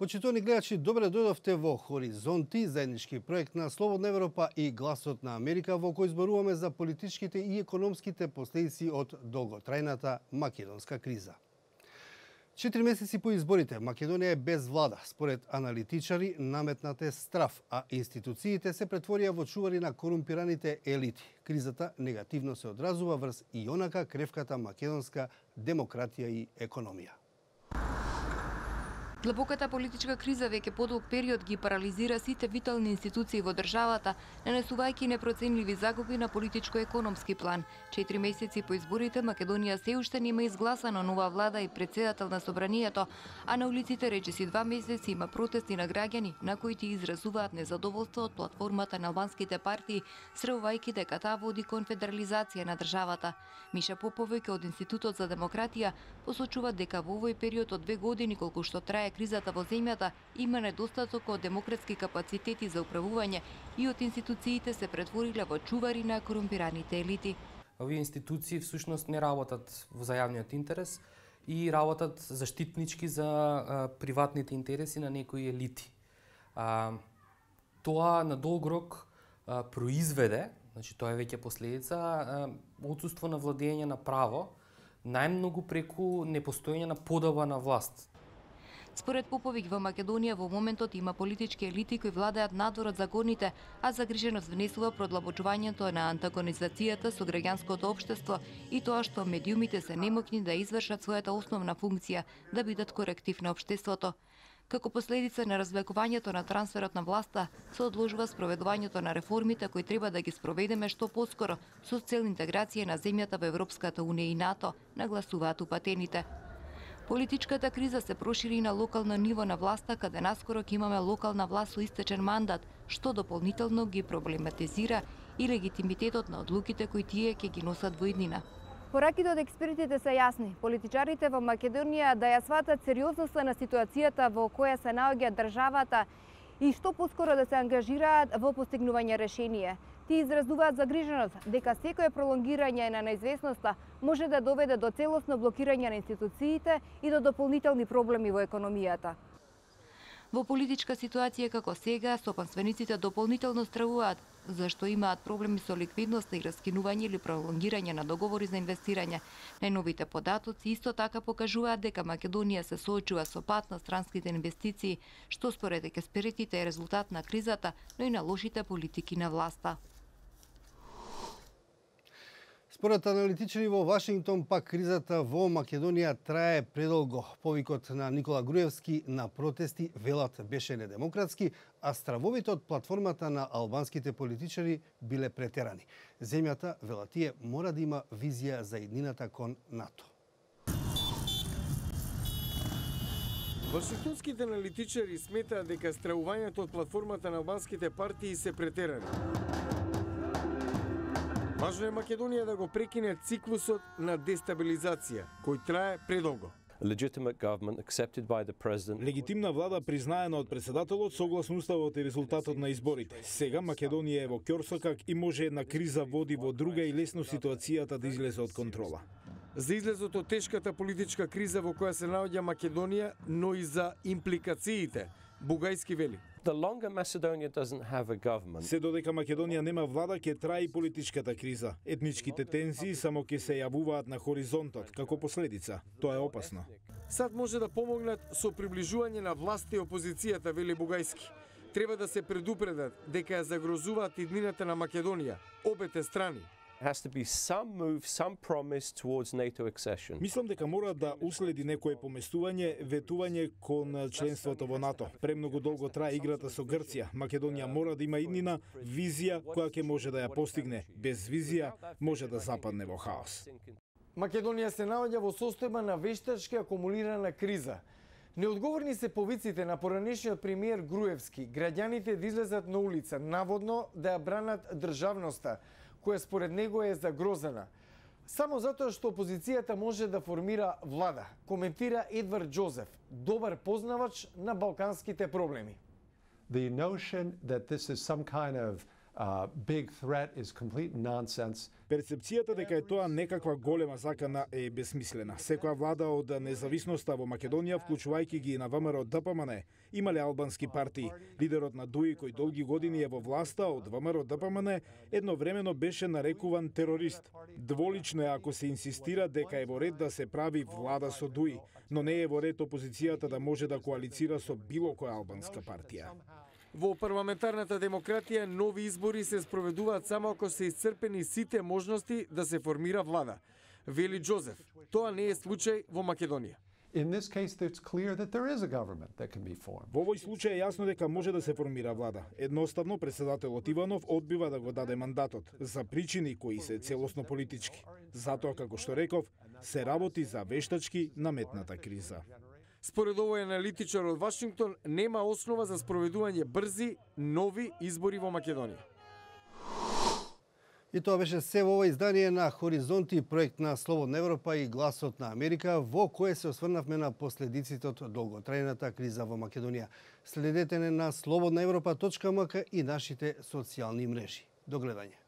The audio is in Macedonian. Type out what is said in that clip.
Почитувани гледачи, добре дојдовте во Хоризонти, заеднички проект на Слободна Европа и Гласот на Америка, во кој зборуваме за политичките и економските последици од долготрајната македонска криза. 4 месеци по изборите, Македонија е без влада. Според аналитичари, наметнат е страф, а институциите се претворија во чувари на корумпираните елити. Кризата негативно се одразува врз и онака кревката македонска демократија и економија. Длабоката политичка криза веќе подолг период ги парализира сите витални институции во државата, нанесувајќи непроценливи загуби на политичко-економски план. 4 месеци по изборите Македонија се уште нема изгласана нова влада и председател на собранието, а на улиците речиси 2 месеци има протести на граѓани на кои ти изразуваат незадоволство од платформата на албанските партии, среувајќи дека таа води конфедерализација на државата. Миша Поповиќ од Институтот за демократија посочува дека во овој период од 2 години колку што трае кризата во земјата, има недостаток од демократски капацитети за управување и од институциите се претвориле во чувари на корумпираните елити. Овие институции всушност не работат во зајавниот интерес и работат заштитнички за приватните интереси на некои елити. Тоа на долг рок произведе, значи тоа е веќе последица, отсуство на владење на право, најмногу преку непостоење на подоба на власт. Според Поповиќ, во Македонија во моментот има политички елити кои владеат надвор од законите, а загриженост внесува продлабочувањето на антагонизацијата со граѓанското општество и тоа што медиумите се немокни да извршат својата основна функција, да бидат коректив на општеството. Како последица на развлекувањето на трансферот на власта, се одложува спроведувањето на реформите кои треба да ги спроведеме што поскоро со цел интеграција на земјата во Европската унија и НАТО, нагласуваат упатените. Политичката криза се прошири на локално ниво на власта, каде наскоро ќе имаме локална власт со истечен мандат, што дополнително ги проблематизира и легитимитетот на одлуките кои тие ќе ги носат во иднина. Пораките од експертите се јасни. Политичарите во Македонија да ја сватат сериозноста на ситуацијата во која се наоѓа државата и што поскоро да се ангажираат во постигнување решение. Ти изразуваат загриженост дека секое пролонгирање на неизвестноста може да доведе до целосно блокирање на институциите и до дополнителни проблеми во економијата. Во политичка ситуација како сега, сопанствениците дополнително стравуваат, зашто имаат проблеми со ликвидноста и раскинување или пролонгирање на договори за инвестирање. Најновите податоци исто така покажуваат дека Македонија се соочува со пат на странските инвестиции, што според експертите е резултат на кризата, но и на лошите политики на власта. Според аналитичари во Вашингтон, пак кризата во Македонија трае предолго. Повикот на Никола Груевски на протести, велат, беше недемократски, а стравовите од платформата на албанските политичари биле претерани. Земјата, велат тие, мора да има визија за иднината кон НАТО. Вашингтонските аналитичари сметаат дека стравувањето од платформата на албанските партии се претерани. Важно е Македонија да го прекине циклусот на дестабилизација, кој трае предолго. Легитимна влада признаена од председателот согласно уставот и резултатот на изборите. Сега Македонија е во ќорсокак и може една криза води во друга и лесно ситуацијата да излезе од контрола. За излезот од тешката политичка криза во која се наоѓа Македонија, но и за импликациите, Бугајски вели. Се додека Македонија нема влада, ќе трае и политичката криза. Етничките тензии само ќе се јавуваат на хоризонтот, како последица. Тоа е опасно. САД може да помогнат со приближување на власта и опозицијата, вели Бугајски. Треба да се предупредат дека ја загрозуваат иднината на Македонија, обете страни. Мислам дека мора да уследи некое поместување, ветување кон членството во НАТО. Премногу долго трае играта со Грција. Македонија мора да има иднина, визија која ќе може да ја постигне. Без визија може да западне во хаос. Македонија се наоѓа во состојба на вештачки акумулирана криза. Неодговорни се повиците на поранешниот премиер Груевски, граѓаните да излезат на улица, наводно да ја бранат државноста, која според него е загрозена. Само затоа што опозицијата може да формира влада, коментира Едвард Џозеф, добар познавач на балканските проблеми. The notion that this is some kind of big threat is complete nonsense. Перцепцијата дека е тоа некаква голема закана е бесмислена. Секоја влада од независноста во Македонија, вклучувајќи ги и на ВМРО ДПМН, имале албански партии. Лидерот на ДУИ, кој долги години е во власта од ВМРО ДПМН, едновремено беше нарекуван терорист. Дволично е ако се инсистира дека е во ред да се прави влада со ДУИ, но не е во ред опозицијата да може да коалицира со било која албанска партија. Во парламентарната демократија нови избори се спроведуваат само ако се исцрпени сите можности да се формира влада. Вели Џозеф, тоа не е случај во Македонија. In this case, it's clear that there is a government that can be formed. Во овој случај е јасно дека може да се формира влада. Едноставно, председателот Иванов одбива да го даде мандатот за причини кои се целосно политички. Затоа, како што реков, се работи за вештачки наметната криза. Според овој аналитичар од Вашингтон, нема основа за спроведување брзи, нови избори во Македонија. И тоа беше се во ова издание на Хоризонти, проект на Слободна Европа и Гласот на Америка, во кое се осврнавме на последиците од долготрајната криза во Македонија. Следете не на slobodnaevropa.mk и нашите социјални мрежи. До гледање.